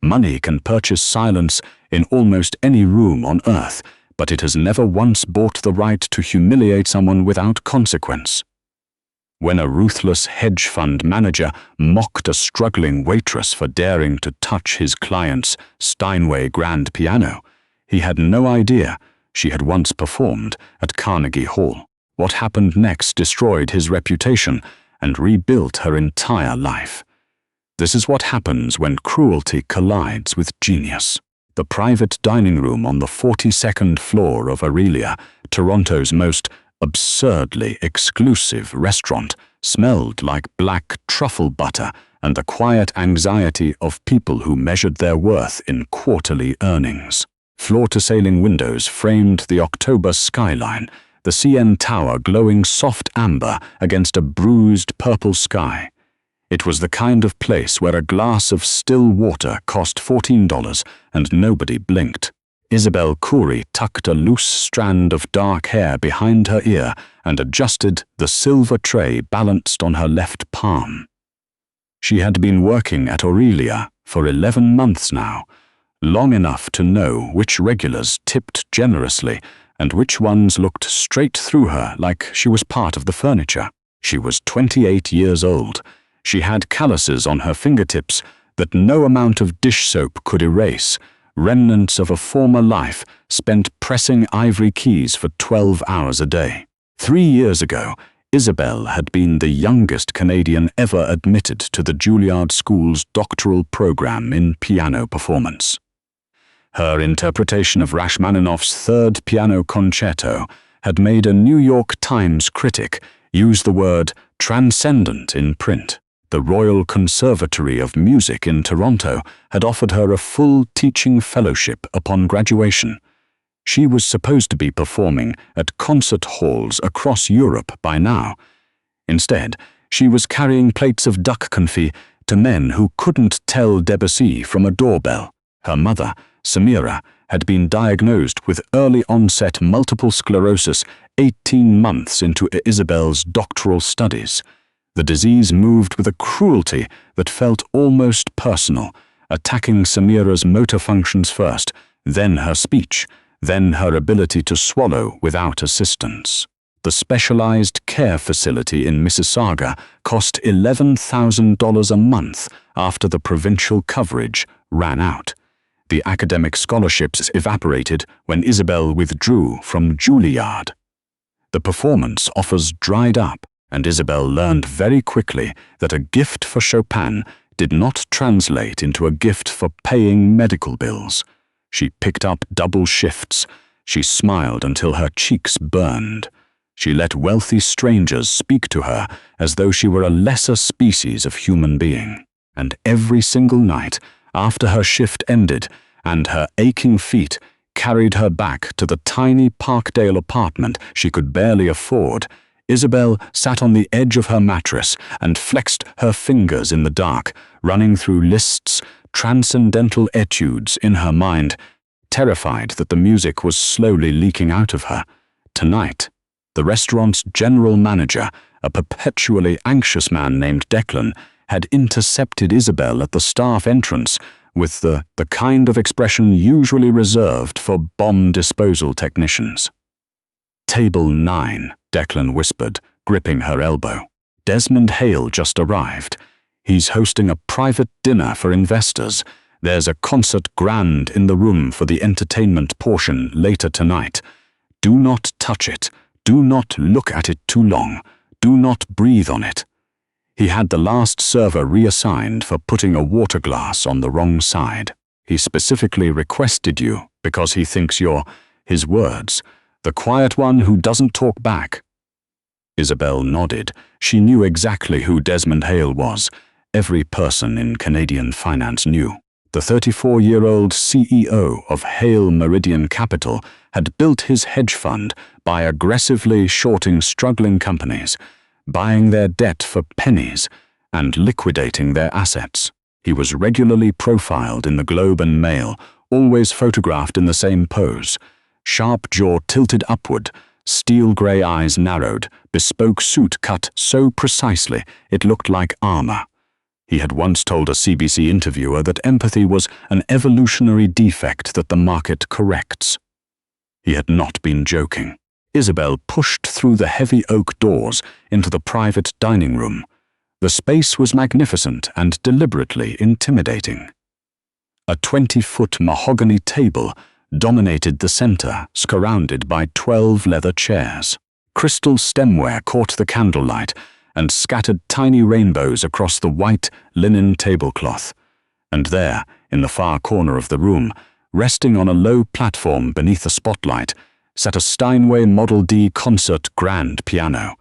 Money can purchase silence in almost any room on earth, but it has never once bought the right to humiliate someone without consequence. When a ruthless hedge fund manager mocked a struggling waitress for daring to touch his client's Steinway grand piano, he had no idea she had once performed at Carnegie Hall. What happened next destroyed his reputation and rebuilt her entire life. This is what happens when cruelty collides with genius. The private dining room on the 42nd floor of Aurelia, Toronto's most absurdly exclusive restaurant, smelled like black truffle butter and the quiet anxiety of people who measured their worth in quarterly earnings. Floor-to-ceiling windows framed the October skyline, the CN Tower glowing soft amber against a bruised purple sky. It was the kind of place where a glass of still water cost $14 and nobody blinked. Isabelle Khoury tucked a loose strand of dark hair behind her ear and adjusted the silver tray balanced on her left palm. She had been working at Aurelia for 11 months now, long enough to know which regulars tipped generously and which ones looked straight through her like she was part of the furniture. She was 28 years old. She had calluses on her fingertips that no amount of dish soap could erase, remnants of a former life spent pressing ivory keys for 12 hours a day. 3 years ago, Isabelle had been the youngest Canadian ever admitted to the Juilliard School's doctoral program in piano performance. Her interpretation of Rachmaninoff's Third Piano Concerto had made a New York Times critic use the word transcendent in print. The Royal Conservatory of Music in Toronto had offered her a full teaching fellowship upon graduation. She was supposed to be performing at concert halls across Europe by now. Instead, she was carrying plates of duck confit to men who couldn't tell Debussy from a doorbell. Her mother, Samira, had been diagnosed with early-onset multiple sclerosis 18 months into Isabelle's doctoral studies. The disease moved with a cruelty that felt almost personal, attacking Samira's motor functions first, then her speech, then her ability to swallow without assistance. The specialized care facility in Mississauga cost $11,000 a month after the provincial coverage ran out. The academic scholarships evaporated when Isabelle withdrew from Juilliard. The performance offers dried up, and Isabelle learned very quickly that a gift for Chopin did not translate into a gift for paying medical bills. She picked up double shifts. She smiled until her cheeks burned. She let wealthy strangers speak to her as though she were a lesser species of human being. And every single night, after her shift ended and her aching feet carried her back to the tiny Parkdale apartment she could barely afford, Isabelle sat on the edge of her mattress and flexed her fingers in the dark, running through Liszt's transcendental etudes in her mind, terrified that the music was slowly leaking out of her. Tonight, the restaurant's general manager, a perpetually anxious man named Declan, had intercepted Isabelle at the staff entrance with the kind of expression usually reserved for bomb disposal technicians. "Table 9, Declan whispered, gripping her elbow. "Desmond Hale just arrived. He's hosting a private dinner for investors. There's a concert grand in the room for the entertainment portion later tonight. Do not touch it. Do not look at it too long. Do not breathe on it." He had the last server reassigned for putting a water glass on the wrong side. "He specifically requested you because he thinks you're," his words, "the quiet one who doesn't talk back." Isabelle nodded. She knew exactly who Desmond Hale was. Every person in Canadian finance knew. The 34-year-old CEO of Hale Meridian Capital had built his hedge fund by aggressively shorting struggling companies, buying their debt for pennies, and liquidating their assets. He was regularly profiled in the Globe and Mail, always photographed in the same pose. Sharp jaw tilted upward, steel grey eyes narrowed, bespoke suit cut so precisely it looked like armor. He had once told a CBC interviewer that empathy was an evolutionary defect that the market corrects. He had not been joking. Isabelle pushed through the heavy oak doors into the private dining room. The space was magnificent and deliberately intimidating. A 20-foot mahogany table dominated the center, surrounded by 12 leather chairs. Crystal stemware caught the candlelight and scattered tiny rainbows across the white linen tablecloth. And there, in the far corner of the room, resting on a low platform beneath a spotlight, sat a Steinway Model D concert grand piano,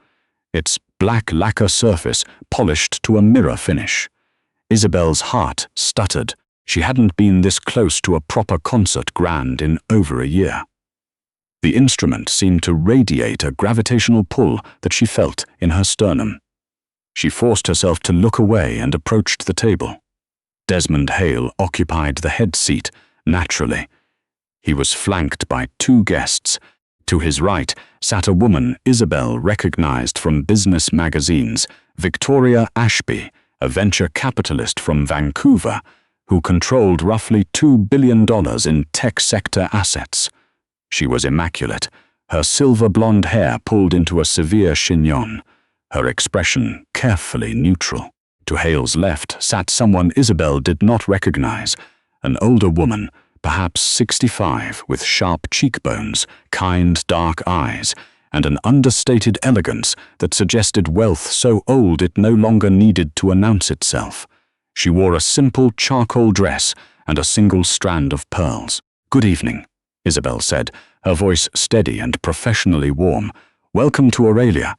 its black lacquer surface polished to a mirror finish. Isabelle's heart stuttered. She hadn't been this close to a proper concert grand in over a year. The instrument seemed to radiate a gravitational pull that she felt in her sternum. She forced herself to look away and approached the table. Desmond Hale occupied the head seat, naturally. He was flanked by 2 guests. To his right sat a woman Isabelle recognized from business magazines, Victoria Ashby, a venture capitalist from Vancouver, who controlled roughly $2 billion in tech sector assets. She was immaculate, her silver blonde hair pulled into a severe chignon, her expression carefully neutral. To Hale's left sat someone Isabelle did not recognize, an older woman, perhaps 65, with sharp cheekbones, kind dark eyes, and an understated elegance that suggested wealth so old it no longer needed to announce itself. She wore a simple charcoal dress and a single strand of pearls. "Good evening," Isabelle said, her voice steady and professionally warm. "Welcome to Aurelia.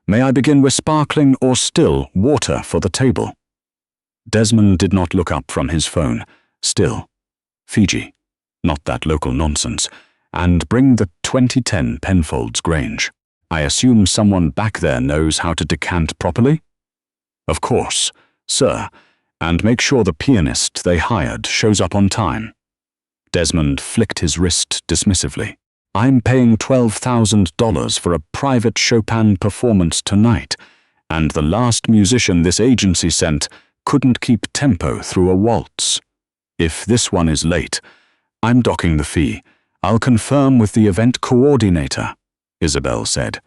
May I begin with sparkling or still water for the table?" Desmond did not look up from his phone. "Still. Fiji. Not that local nonsense. And bring the 2010 Penfolds Grange. I assume someone back there knows how to decant properly?" "Of course, sir. And make sure the pianist they hired shows up on time." Desmond flicked his wrist dismissively. "I'm paying $12,000 for a private Chopin performance tonight, and the last musician this agency sent couldn't keep tempo through a waltz. If this one is late, I'm docking the fee. I'll confirm with the event coordinator," Isabelle said.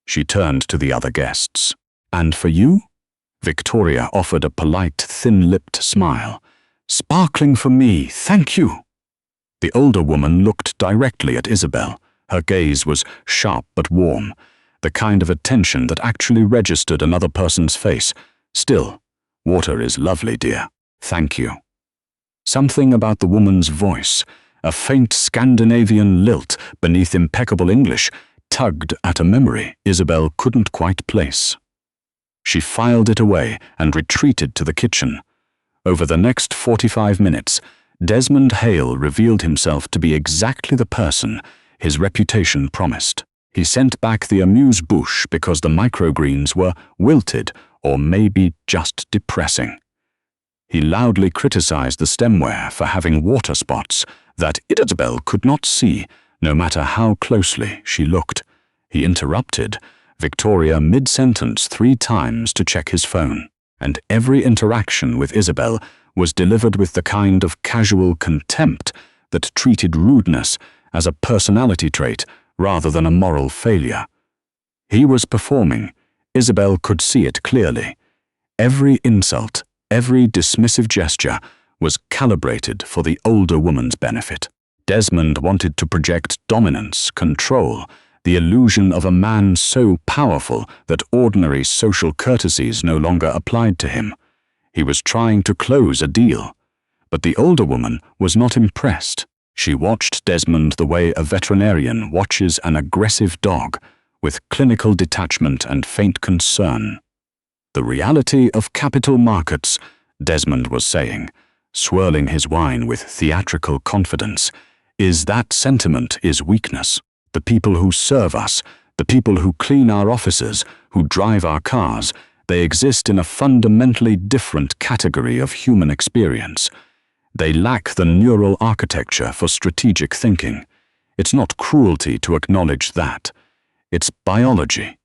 She turned to the other guests. "And for you?" Victoria offered a polite, thin-lipped smile. "Sparkling for me, thank you." The older woman looked directly at Isabelle. Her gaze was sharp but warm, the kind of attention that actually registered another person's face. "Still, water is lovely, dear. Thank you." Something about the woman's voice, a faint Scandinavian lilt beneath impeccable English, tugged at a memory Isabelle couldn't quite place. She filed it away and retreated to the kitchen. Over the next 45 minutes, Desmond Hale revealed himself to be exactly the person his reputation promised. He sent back the amuse-bouche because the microgreens were wilted or maybe just depressing. He loudly criticized the stemware for having water spots that Isabelle could not see, no matter how closely she looked. He interrupted Victoria mid-sentence 3 times to check his phone, and every interaction with Isabelle was delivered with the kind of casual contempt that treated rudeness as a personality trait rather than a moral failure. He was performing. Isabelle could see it clearly. Every insult, every dismissive gesture was calibrated for the older woman's benefit. Desmond wanted to project dominance, control, the illusion of a man so powerful that ordinary social courtesies no longer applied to him. He was trying to close a deal. But the older woman was not impressed. She watched Desmond the way a veterinarian watches an aggressive dog, with clinical detachment and faint concern. "The reality of capital markets," Desmond was saying, swirling his wine with theatrical confidence, "is that sentiment is weakness. The people who serve us, the people who clean our offices, who drive our cars, they exist in a fundamentally different category of human experience. They lack the neural architecture for strategic thinking. It's not cruelty to acknowledge that. It's biology."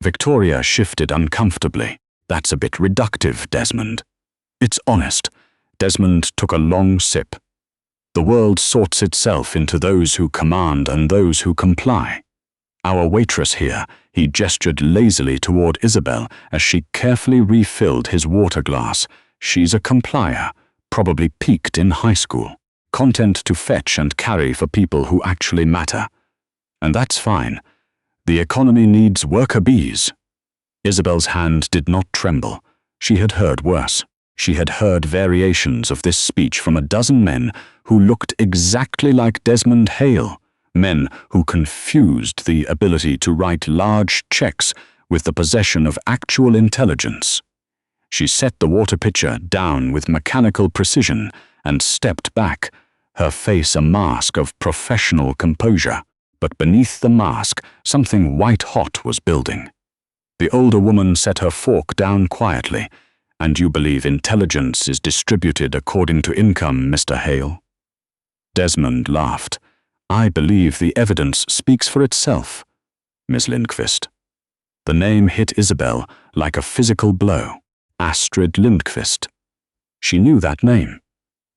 Victoria shifted uncomfortably. That's a bit reductive, Desmond. It's honest. Desmond took a long sip. The world sorts itself into those who command and those who comply. Our waitress here, he gestured lazily toward Isabelle as she carefully refilled his water glass. She's a complier, probably peaked in high school, content to fetch and carry for people who actually matter. And that's fine. The economy needs worker bees. Isabelle's hand did not tremble. She had heard worse. She had heard variations of this speech from a dozen men who looked exactly like Desmond Hale, men who confused the ability to write large checks with the possession of actual intelligence. She set the water pitcher down with mechanical precision and stepped back, her face a mask of professional composure. But beneath the mask, something white-hot was building. The older woman set her fork down quietly. And you believe intelligence is distributed according to income, Mr. Hale? Desmond laughed. I believe the evidence speaks for itself, Miss Lindqvist. The name hit Isabelle like a physical blow. Astrid Lindqvist. She knew that name.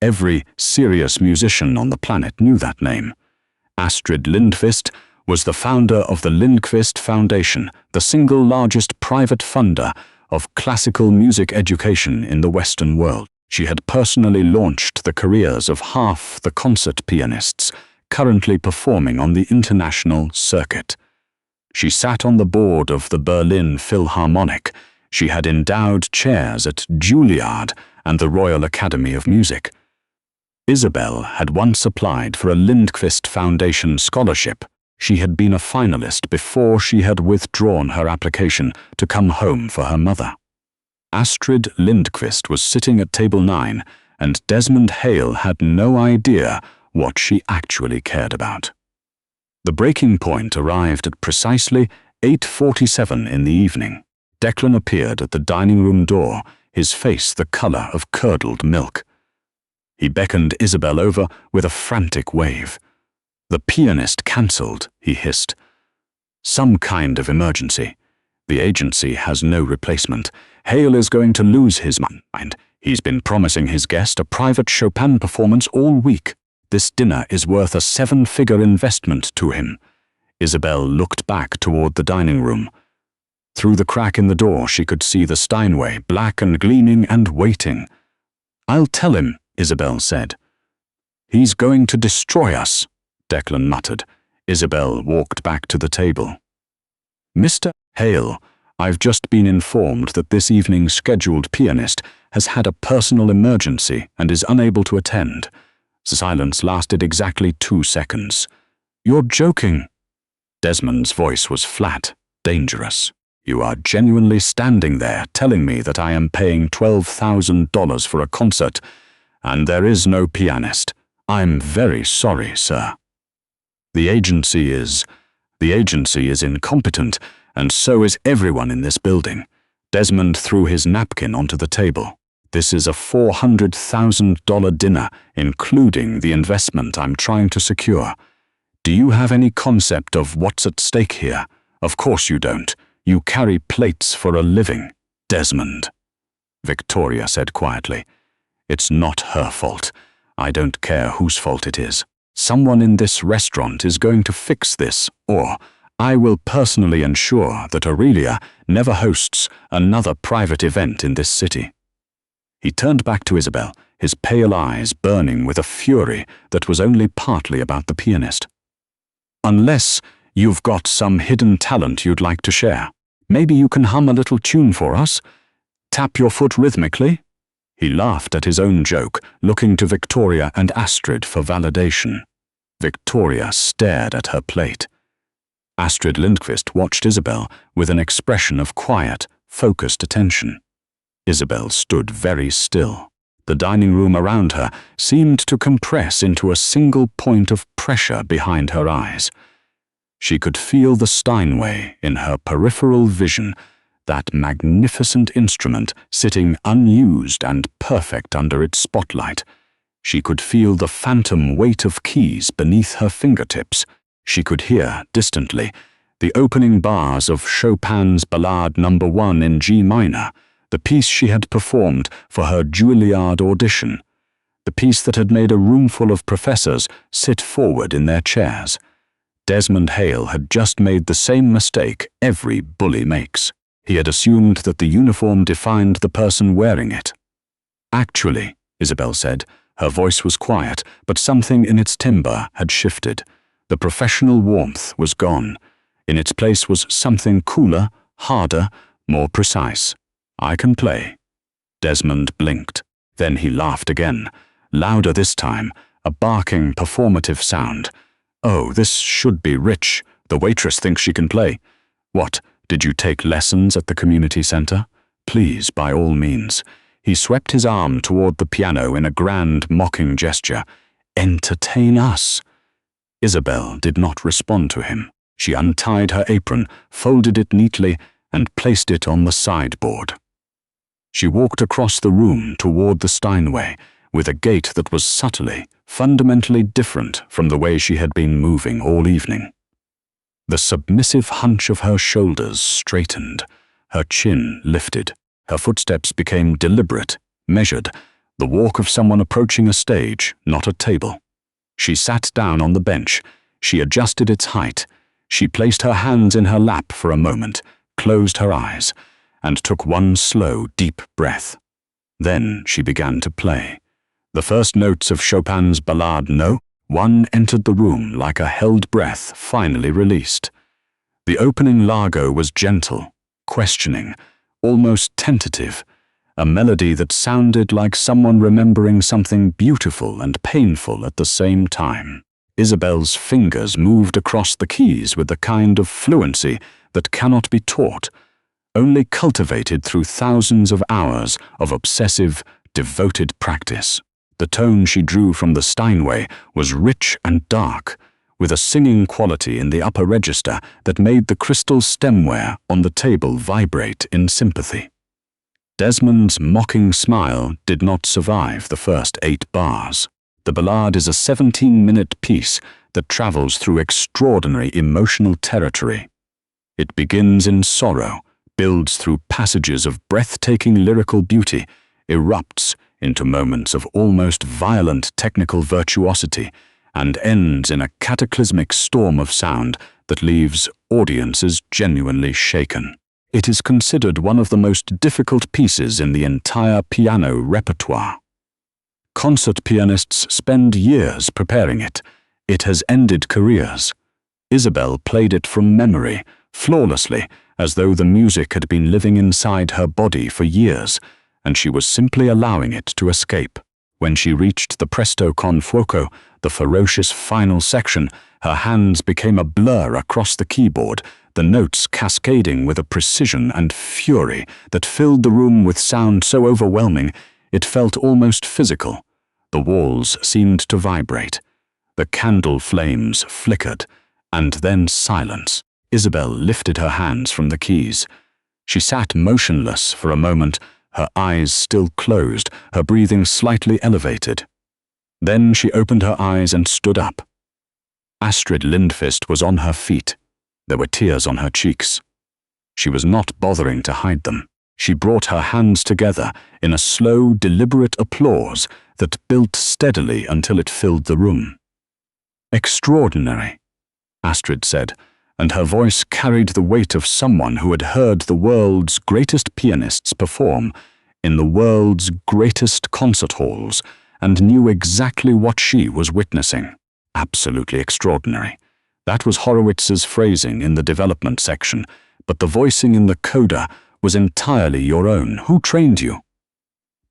Every serious musician on the planet knew that name. Astrid Lindqvist was the founder of the Lindqvist Foundation, the single largest private funder of classical music education in the Western world. She had personally launched the careers of half the concert pianists currently performing on the international circuit. She sat on the board of the Berlin Philharmonic. She had endowed chairs at Juilliard and the Royal Academy of Music. Isabelle had once applied for a Lindqvist Foundation scholarship. She had been a finalist before she had withdrawn her application to come home for her mother. Astrid Lindqvist was sitting at table 9, and Desmond Hale had no idea what she actually cared about. The breaking point arrived at precisely 8:47 in the evening. Declan appeared at the dining room door, his face the color of curdled milk. He beckoned Isabelle over with a frantic wave. The pianist cancelled, he hissed. Some kind of emergency. The agency has no replacement. Hale is going to lose his mind. He's been promising his guest a private Chopin performance all week. This dinner is worth a 7-figure investment to him. Isabelle looked back toward the dining room. Through the crack in the door she could see the Steinway, black and gleaming and waiting. I'll tell him, Isabelle said. He's going to destroy us, Declan muttered. Isabelle walked back to the table. Mr. Hale, I've just been informed that this evening's scheduled pianist has had a personal emergency and is unable to attend. Silence lasted exactly 2 seconds. You're joking. Desmond's voice was flat, dangerous. You are genuinely standing there telling me that I am paying $12,000 for a concert, and there is no pianist. I'm very sorry, sir. The agency is incompetent, and so is everyone in this building. Desmond threw his napkin onto the table. This is a $400,000 dinner, including the investment I'm trying to secure. Do you have any concept of what's at stake here? Of course you don't. You carry plates for a living, Desmond. Victoria said quietly. It's not her fault. I don't care whose fault it is. Someone in this restaurant is going to fix this, or I will personally ensure that Aurelia never hosts another private event in this city. He turned back to Isabelle, his pale eyes burning with a fury that was only partly about the pianist. Unless you've got some hidden talent you'd like to share. Maybe you can hum a little tune for us? Tap your foot rhythmically? He laughed at his own joke, looking to Victoria and Astrid for validation. Victoria stared at her plate. Astrid Lindqvist watched Isabelle with an expression of quiet, focused attention. Isabelle stood very still. The dining room around her seemed to compress into a single point of pressure behind her eyes. She could feel the Steinway in her peripheral vision, that magnificent instrument sitting unused and perfect under its spotlight. She could feel the phantom weight of keys beneath her fingertips. She could hear, distantly, the opening bars of Chopin's Ballade No. 1 in G minor, the piece she had performed for her Juilliard audition, the piece that had made a roomful of professors sit forward in their chairs. Desmond Hale had just made the same mistake every bully makes. He had assumed that the uniform defined the person wearing it. "Actually," Isabelle said, her voice was quiet, but something in its timbre had shifted. The professional warmth was gone. In its place was something cooler, harder, more precise. "I can play." Desmond blinked. Then he laughed again, louder this time, a barking, performative sound. "Oh, this should be rich. The waitress thinks she can play. What, did you take lessons at the community center? Please, by all means." He swept his arm toward the piano in a grand, mocking gesture. "Entertain us." Isabelle did not respond to him. She untied her apron, folded it neatly, and placed it on the sideboard. She walked across the room toward the Steinway, with a gait that was subtly, fundamentally different from the way she had been moving all evening. The submissive hunch of her shoulders straightened, her chin lifted, her footsteps became deliberate, measured, the walk of someone approaching a stage, not a table. She sat down on the bench. She adjusted its height. She placed her hands in her lap for a moment, closed her eyes, and took one slow, deep breath. Then she began to play. The first notes of Chopin's Ballade No. 1 entered the room like a held breath finally released. The opening largo was gentle, questioning, almost tentative, a melody that sounded like someone remembering something beautiful and painful at the same time. Isabelle's fingers moved across the keys with the kind of fluency that cannot be taught, only cultivated through thousands of hours of obsessive, devoted practice. The tone she drew from the Steinway was rich and dark, with a singing quality in the upper register that made the crystal stemware on the table vibrate in sympathy. Desmond's mocking smile did not survive the first 8 bars. The ballade is a 17-minute piece that travels through extraordinary emotional territory. It begins in sorrow, builds through passages of breathtaking lyrical beauty, erupts into moments of almost violent technical virtuosity, and ends in a cataclysmic storm of sound that leaves audiences genuinely shaken. It is considered one of the most difficult pieces in the entire piano repertoire. Concert pianists spend years preparing it. It has ended careers. Isabelle played it from memory, flawlessly, as though the music had been living inside her body for years, and she was simply allowing it to escape. When she reached the presto con fuoco, the ferocious final section, her hands became a blur across the keyboard, the notes cascading with a precision and fury that filled the room with sound so overwhelming it felt almost physical. The walls seemed to vibrate. The candle flames flickered, and then silence. Isabelle lifted her hands from the keys. She sat motionless for a moment, her eyes still closed, her breathing slightly elevated. Then she opened her eyes and stood up. Astrid Lindqvist was on her feet. There were tears on her cheeks. She was not bothering to hide them. She brought her hands together in a slow, deliberate applause that built steadily until it filled the room. "Extraordinary," Astrid said, and her voice carried the weight of someone who had heard the world's greatest pianists perform in the world's greatest concert halls and knew exactly what she was witnessing. Absolutely extraordinary. That was Horowitz's phrasing in the development section, but the voicing in the coda was entirely your own. Who trained you?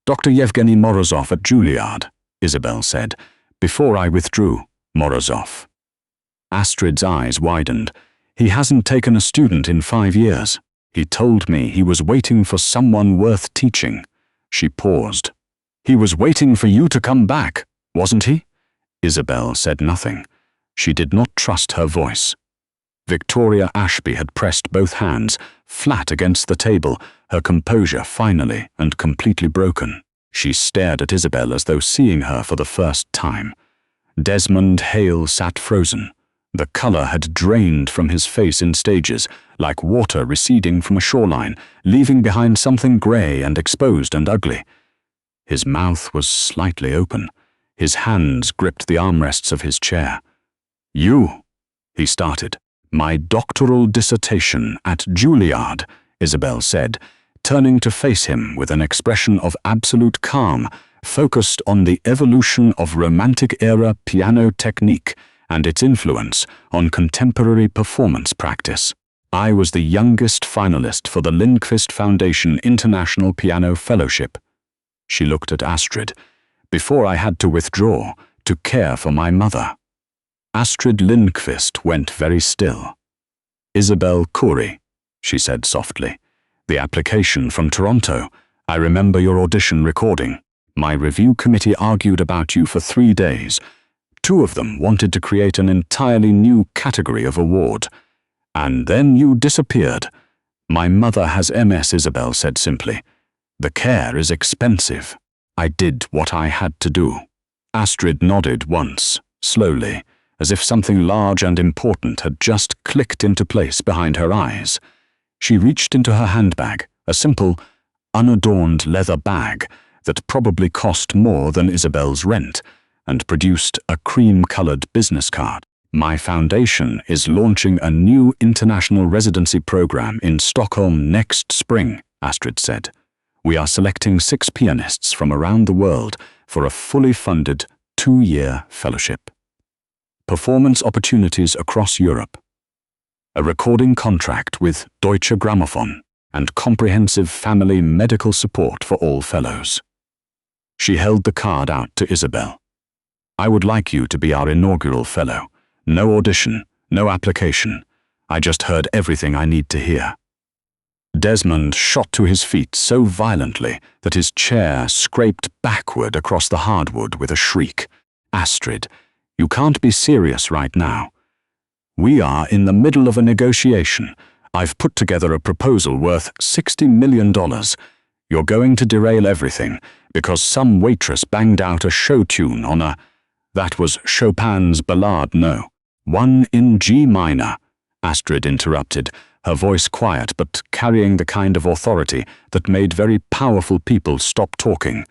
Dr. Yevgeny Morozov at Juilliard, Isabelle said, before I withdrew. Morozov. Astrid's eyes widened. He hasn't taken a student in 5 years. He told me he was waiting for someone worth teaching. She paused. He was waiting for you to come back, wasn't he? Isabelle said nothing. She did not trust her voice. Victoria Ashby had pressed both hands flat against the table, her composure finally and completely broken. She stared at Isabelle as though seeing her for the first time. Desmond Hale sat frozen, The color had drained from his face in stages, like water receding from a shoreline, leaving behind something gray and exposed and ugly. His mouth was slightly open. His hands gripped the armrests of his chair. "You," he started. "My doctoral dissertation at Juilliard," Isabelle said, turning to face him with an expression of absolute calm, focused on the evolution of Romantic-era piano technique and its influence on contemporary performance practice. I was the youngest finalist for the Lindqvist Foundation International Piano Fellowship. She looked at Astrid, before I had to withdraw to care for my mother. Astrid Lindqvist went very still. "Isabelle Khoury," she said softly. "The application from Toronto. I remember your audition recording. My review committee argued about you for 3 days. 2 of them wanted to create an entirely new category of award. And then you disappeared." "My mother has MS," Isabelle said simply. "The care is expensive. I did what I had to do." Astrid nodded once, slowly, as if something large and important had just clicked into place behind her eyes. She reached into her handbag, a simple, unadorned leather bag that probably cost more than Isabelle's rent, and produced a cream-colored business card. "My foundation is launching a new international residency program in Stockholm next spring," Astrid said. "We are selecting 6 pianists from around the world for a fully funded 2-year fellowship. Performance opportunities across Europe. A recording contract with Deutsche Grammophon and comprehensive family medical support for all fellows." She held the card out to Isabelle. "I would like you to be our inaugural fellow. No audition, no application. I just heard everything I need to hear." Desmond shot to his feet so violently that his chair scraped backward across the hardwood with a shriek. "Astrid, you can't be serious right now. We are in the middle of a negotiation. I've put together a proposal worth $60 million. You're going to derail everything because some waitress banged out a show tune on a— That was Chopin's Ballade, no. 1 in G minor," Astrid interrupted, her voice quiet but carrying the kind of authority that made very powerful people stop talking.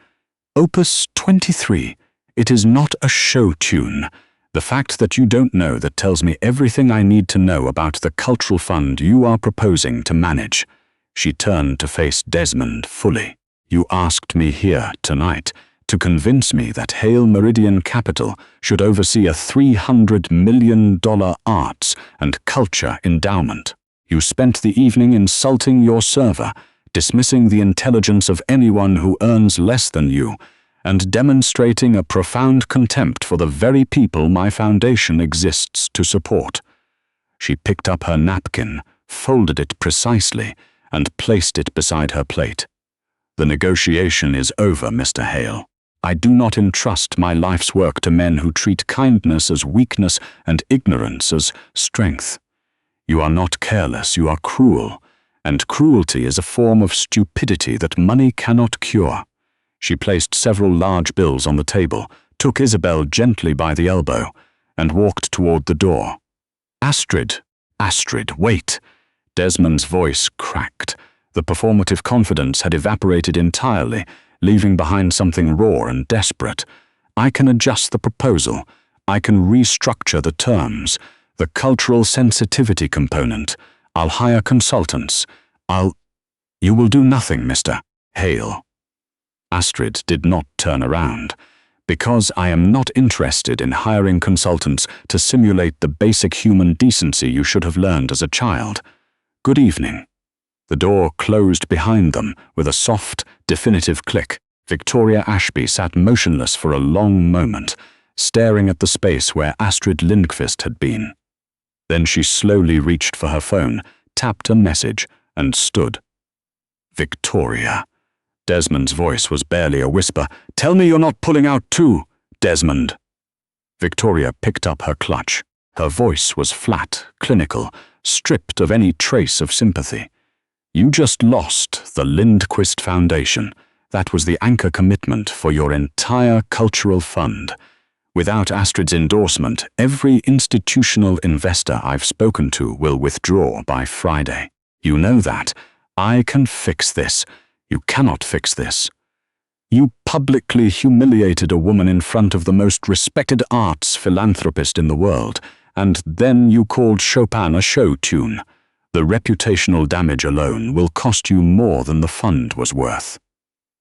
"Opus 23. It is not a show tune. The fact that you don't know that tells me everything I need to know about the cultural fund you are proposing to manage." She turned to face Desmond fully. "You asked me here tonight to convince me that Hale Meridian Capital should oversee a $300 million arts and culture endowment. You spent the evening insulting your server, dismissing the intelligence of anyone who earns less than you, and demonstrating a profound contempt for the very people my foundation exists to support." She picked up her napkin, folded it precisely, and placed it beside her plate. "The negotiation is over, Mr. Hale. I do not entrust my life's work to men who treat kindness as weakness and ignorance as strength. You are not careless, you are cruel, and cruelty is a form of stupidity that money cannot cure." She placed several large bills on the table, took Isabelle gently by the elbow, and walked toward the door. Astrid, wait." Desmond's voice cracked. The performative confidence had evaporated entirely, leaving behind something raw and desperate. "I can adjust the proposal. I can restructure the terms, the cultural sensitivity component. I'll hire consultants. You will do nothing, Mr. Hale." Astrid did not turn around. "Because I am not interested in hiring consultants to simulate the basic human decency you should have learned as a child. Good evening." The door closed behind them with a soft, definitive click. Victoria Ashby sat motionless for a long moment, staring at the space where Astrid Lindqvist had been. Then she slowly reached for her phone, tapped a message, and stood. "Victoria." Desmond's voice was barely a whisper. "Tell me you're not pulling out too, Desmond." Victoria picked up her clutch. Her voice was flat, clinical, stripped of any trace of sympathy. "You just lost the Lindqvist Foundation. That was the anchor commitment for your entire cultural fund. Without Astrid's endorsement, every institutional investor I've spoken to will withdraw by Friday. You know that. I can fix this. You cannot fix this. You publicly humiliated a woman in front of the most respected arts philanthropist in the world, and then you called Chopin a show tune. The reputational damage alone will cost you more than the fund was worth.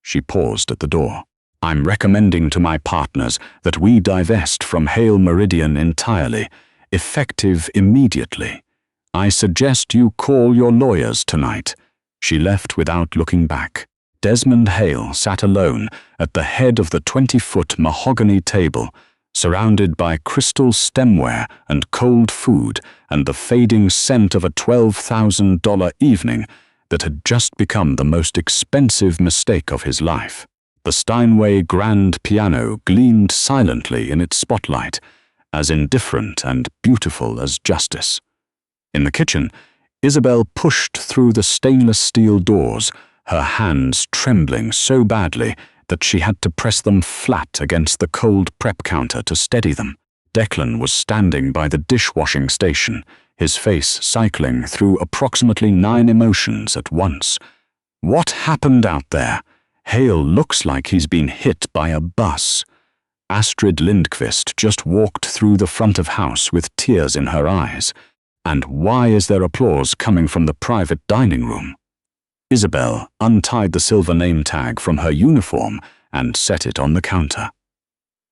She paused at the door. I'm recommending to my partners that we divest from Hale Meridian entirely, effective immediately. I suggest you call your lawyers tonight. She left without looking back. Desmond Hale sat alone at the head of the 20-foot mahogany table, surrounded by crystal stemware and cold food and the fading scent of a $12,000 evening that had just become the most expensive mistake of his life. The Steinway grand piano gleamed silently in its spotlight, as indifferent and beautiful as justice. In the kitchen, Isabelle pushed through the stainless steel doors, her hands trembling so badly that she had to press them flat against the cold prep counter to steady them. Declan was standing by the dishwashing station, his face cycling through approximately 9 emotions at once. What happened out there? Hale looks like he's been hit by a bus. Astrid Lindqvist just walked through the front of house with tears in her eyes. And why is there applause coming from the private dining room? Isabelle untied the silver name tag from her uniform and set it on the counter.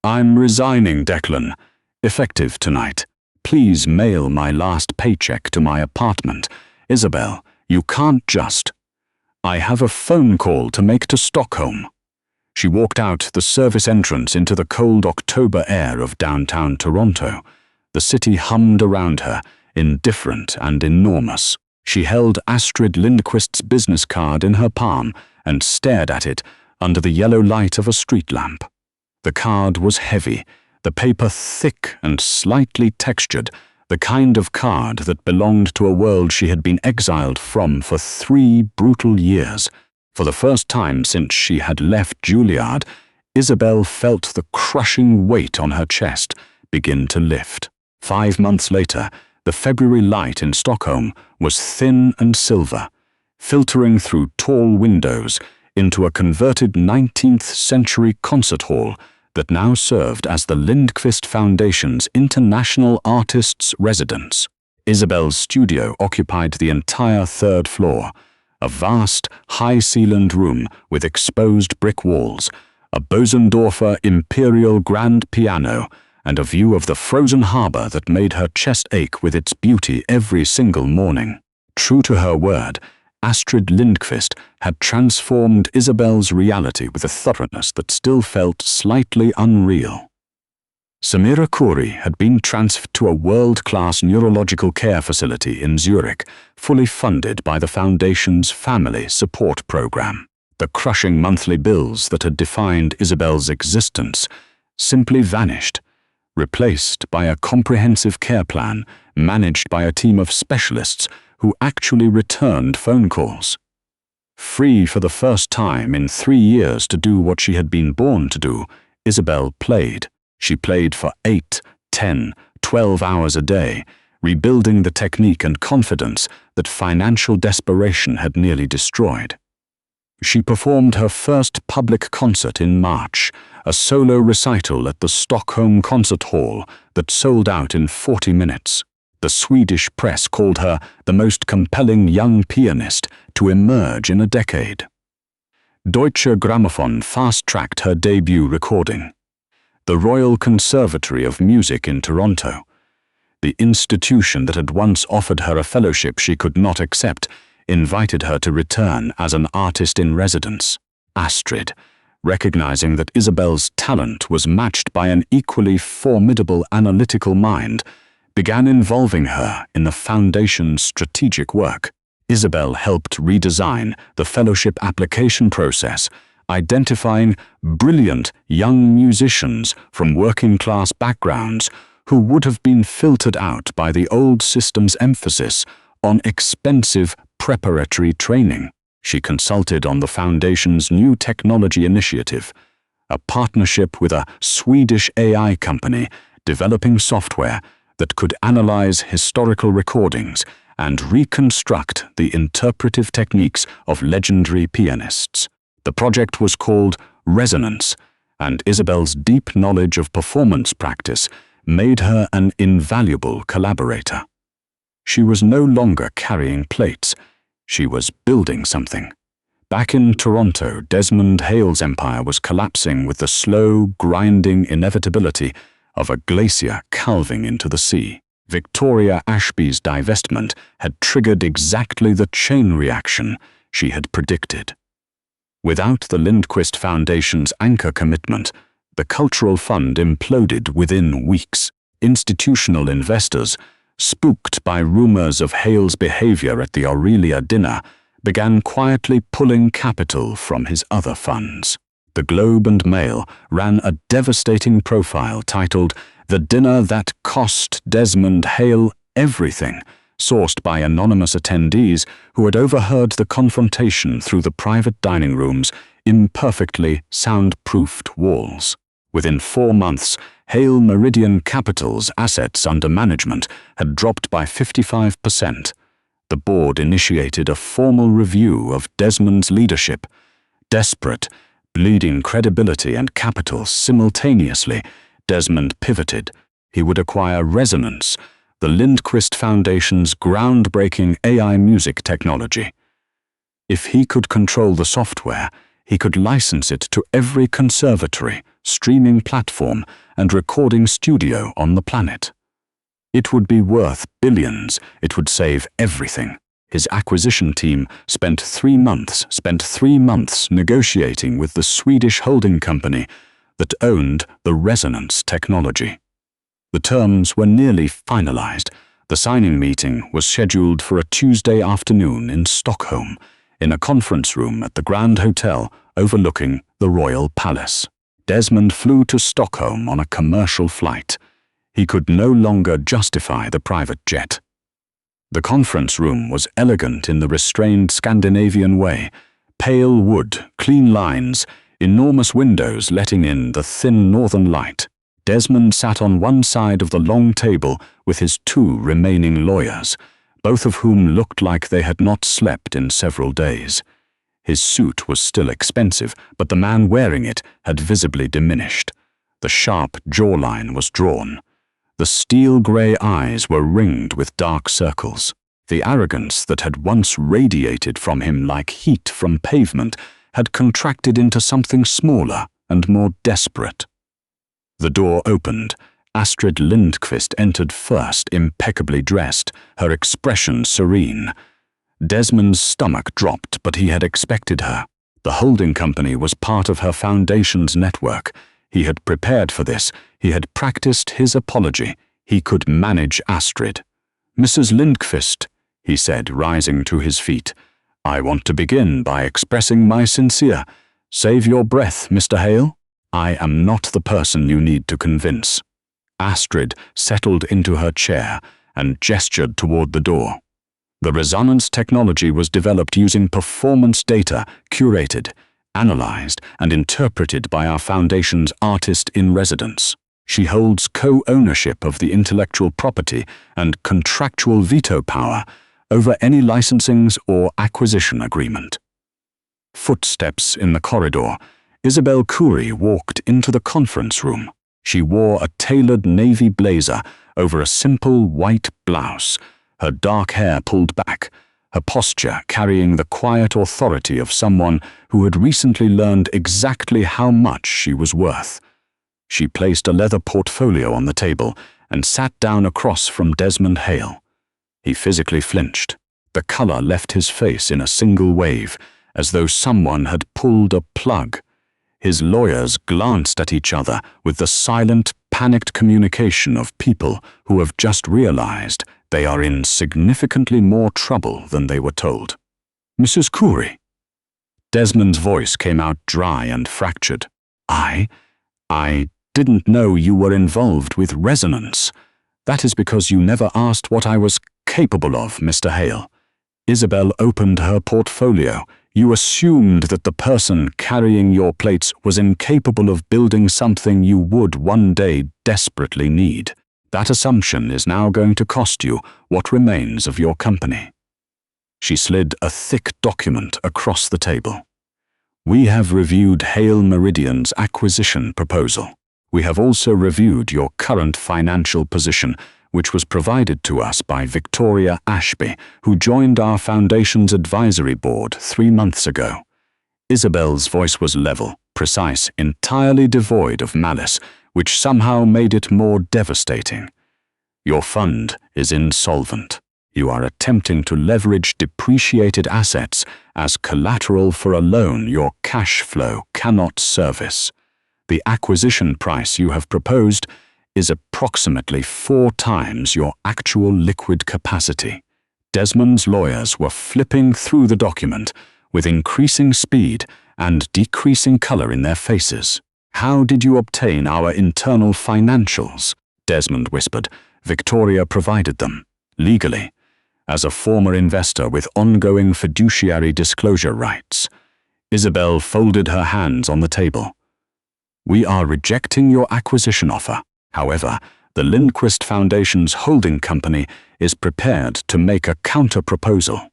I'm resigning, Declan. Effective tonight. Please mail my last paycheck to my apartment. Isabelle, you can't just... I have a phone call to make to Stockholm. She walked out the service entrance into the cold October air of downtown Toronto. The city hummed around her, indifferent and enormous. She held Astrid Lindqvist's business card in her palm and stared at it under the yellow light of a street lamp. The card was heavy, the paper thick and slightly textured, the kind of card that belonged to a world she had been exiled from for 3 brutal years. For the first time since she had left Juilliard, Isabelle felt the crushing weight on her chest begin to lift. 5 months later, the February light in Stockholm was thin and silver, filtering through tall windows into a converted 19th century concert hall that now served as the Lindqvist Foundation's international artists' residence. Isabelle's studio occupied the entire 3rd floor, a vast, high-ceilinged room with exposed brick walls, a Bosendorfer imperial grand piano, and a view of the frozen harbor that made her chest ache with its beauty every single morning. True to her word, Astrid Lindqvist had transformed Isabelle's reality with a thoroughness that still felt slightly unreal. Samira Khoury had been transferred to a world-class neurological care facility in Zurich, fully funded by the Foundation's Family Support Program. The crushing monthly bills that had defined Isabelle's existence simply vanished, replaced by a comprehensive care plan managed by a team of specialists who actually returned phone calls. Free for the first time in 3 years to do what she had been born to do, Isabelle played. She played for 8, 10, 12 hours a day, rebuilding the technique and confidence that financial desperation had nearly destroyed. She performed her first public concert in March, a solo recital at the Stockholm Concert Hall that sold out in 40 minutes. The Swedish press called her the most compelling young pianist to emerge in a decade. Deutsche Grammophon fast-tracked her debut recording. The Royal Conservatory of Music in Toronto, the institution that had once offered her a fellowship she could not accept, invited her to return as an artist in residence. Astrid, recognizing that Isabelle's talent was matched by an equally formidable analytical mind, began involving her in the Foundation's strategic work. Isabelle helped redesign the fellowship application process, identifying brilliant young musicians from working-class backgrounds who would have been filtered out by the old system's emphasis on expensive preparatory training. She consulted on the Foundation's new technology initiative, a partnership with a Swedish AI company developing software that could analyze historical recordings and reconstruct the interpretive techniques of legendary pianists. The project was called Resonance, and Isabelle's deep knowledge of performance practice made her an invaluable collaborator. She was no longer carrying plates. She was building something. Back in Toronto, Desmond Hale's empire was collapsing with the slow, grinding inevitability of a glacier calving into the sea. Victoria Ashby's divestment had triggered exactly the chain reaction she had predicted. Without the Lindquist Foundation's anchor commitment, the cultural fund imploded within weeks. Institutional investors, spooked by rumors of Hale's behavior at the Aurelia dinner, began quietly pulling capital from his other funds. The Globe and Mail ran a devastating profile titled "The Dinner That Cost Desmond Hale Everything," sourced by anonymous attendees who had overheard the confrontation through the private dining room's imperfectly soundproofed walls. Within 4 months, Hale Meridian Capital's assets under management had dropped by 55%. The board initiated a formal review of Desmond's leadership. Desperate, bleeding credibility and capital simultaneously, Desmond pivoted. He would acquire Resonance, the Lindquist Foundation's groundbreaking AI music technology. If he could control the software, he could license it to every conservatory, streaming platform, and recording studio on the planet. It would be worth billions. It would save everything. His acquisition team spent 3 months negotiating with the Swedish holding company that owned the Resonance technology. The terms were nearly finalized. The signing meeting was scheduled for a Tuesday afternoon in Stockholm, in a conference room at the Grand Hotel overlooking the Royal Palace. Desmond flew to Stockholm on a commercial flight. He could no longer justify the private jet. The conference room was elegant in the restrained Scandinavian way. Pale wood, clean lines, enormous windows letting in the thin northern light. Desmond sat on one side of the long table with his 2 remaining lawyers, both of whom looked like they had not slept in several days. His suit was still expensive, but the man wearing it had visibly diminished. The sharp jawline was drawn. The steel-gray eyes were ringed with dark circles. The arrogance that had once radiated from him like heat from pavement had contracted into something smaller and more desperate. The door opened. Astrid Lindquist entered first, impeccably dressed, her expression serene. Desmond's stomach dropped, but he had expected her. The holding company was part of her foundation's network. He had prepared for this. He had practiced his apology. He could manage Astrid. "Mrs. Lindquist," he said, rising to his feet, "I want to begin by expressing my sincere. Save your breath, Mr. Hale. I am not the person you need to convince." Astrid settled into her chair and gestured toward the door. The resonance technology was developed using performance data, curated, analyzed, and interpreted by our foundation's artist-in-residence. She holds co-ownership of the intellectual property and contractual veto power over any licensings or acquisition agreement. Footsteps in the corridor. Isabelle Khoury walked into the conference room. She wore a tailored navy blazer over a simple white blouse, her dark hair pulled back, her posture carrying the quiet authority of someone who had recently learned exactly how much she was worth. She placed a leather portfolio on the table and sat down across from Desmond Hale. He physically flinched. The color left his face in a single wave, as though someone had pulled a plug. His lawyers glanced at each other with the silent, panicked communication of people who have just realized they are in significantly more trouble than they were told. "Mrs. Khoury." Desmond's voice came out dry and fractured. I didn't know you were involved with Resonance. That is because you never asked what I was capable of, Mr. Hale." Isabelle opened her portfolio. You assumed that the person carrying your plates was incapable of building something you would one day desperately need. That assumption is now going to cost you what remains of your company. She slid a thick document across the table. We have reviewed Hale Meridian's acquisition proposal. We have also reviewed your current financial position, which was provided to us by Victoria Ashby, who joined our foundation's advisory board 3 months ago. Isabelle's voice was level, precise, entirely devoid of malice, which somehow made it more devastating. Your fund is insolvent. You are attempting to leverage depreciated assets as collateral for a loan your cash flow cannot service. The acquisition price you have proposed is approximately 4 times your actual liquid capacity. Desmond's lawyers were flipping through the document with increasing speed and decreasing color in their faces. How did you obtain our internal financials? Desmond whispered. Victoria provided them, legally, as a former investor with ongoing fiduciary disclosure rights. Isabelle folded her hands on the table. We are rejecting your acquisition offer. However, the Lindquist Foundation's holding company is prepared to make a counter-proposal.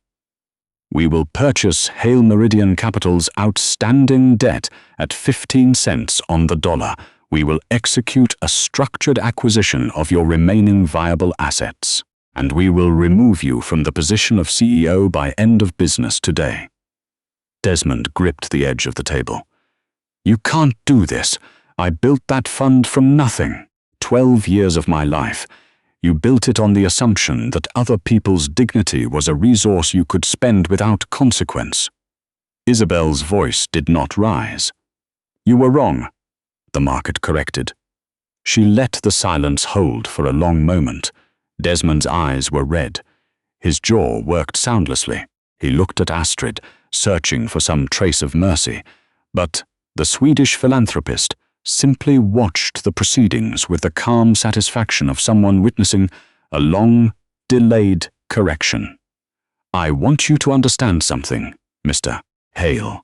We will purchase Hale Meridian Capital's outstanding debt at 15 cents on the dollar. We will execute a structured acquisition of your remaining viable assets, and we will remove you from the position of CEO by end of business today. Desmond gripped the edge of the table. You can't do this. I built that fund from nothing. 12 years of my life. You built it on the assumption that other people's dignity was a resource you could spend without consequence. Isabelle's voice did not rise. You were wrong, the market corrected. She let the silence hold for a long moment. Desmond's eyes were red. His jaw worked soundlessly. He looked at Astrid, searching for some trace of mercy. But the Swedish philanthropist simply watched the proceedings with the calm satisfaction of someone witnessing a long, delayed correction. I want you to understand something, Mr. Hale.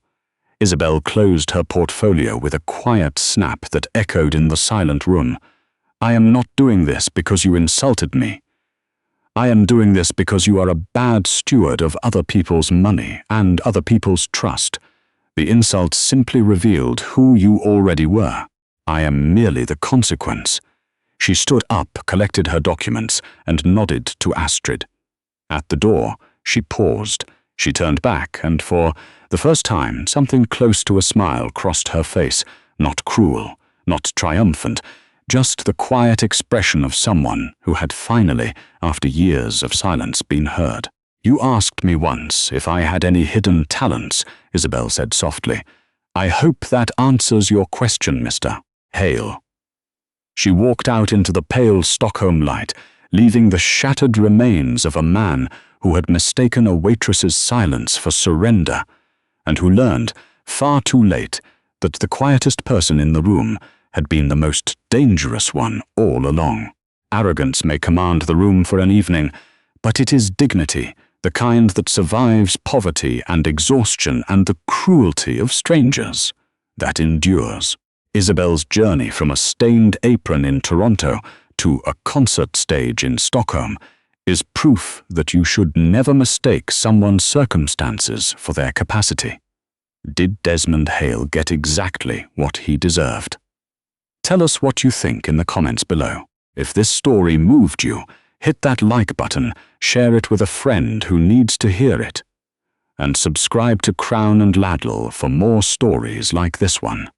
Isabelle closed her portfolio with a quiet snap that echoed in the silent room. I am not doing this because you insulted me. I am doing this because you are a bad steward of other people's money and other people's trust. The insult simply revealed who you already were. I am merely the consequence. She stood up, collected her documents, and nodded to Astrid. At the door, she paused. She turned back, and for the first time, something close to a smile crossed her face, not cruel, not triumphant, just the quiet expression of someone who had finally, after years of silence, been heard. You asked me once if I had any hidden talents, Isabelle said softly. I hope that answers your question, Mr. Hale. She walked out into the pale Stockholm light, leaving the shattered remains of a man who had mistaken a waitress's silence for surrender, and who learned, far too late, that the quietest person in the room had been the most dangerous one all along. Arrogance may command the room for an evening, but it is dignity, the kind that survives poverty and exhaustion and the cruelty of strangers, that endures. Isabelle's journey from a stained apron in Toronto to a concert stage in Stockholm is proof that you should never mistake someone's circumstances for their capacity. Did Desmond Hale get exactly what he deserved? Tell us what you think in the comments below. If this story moved you, hit that like button, share it with a friend who needs to hear it, and subscribe to Crown and Ladle for more stories like this one.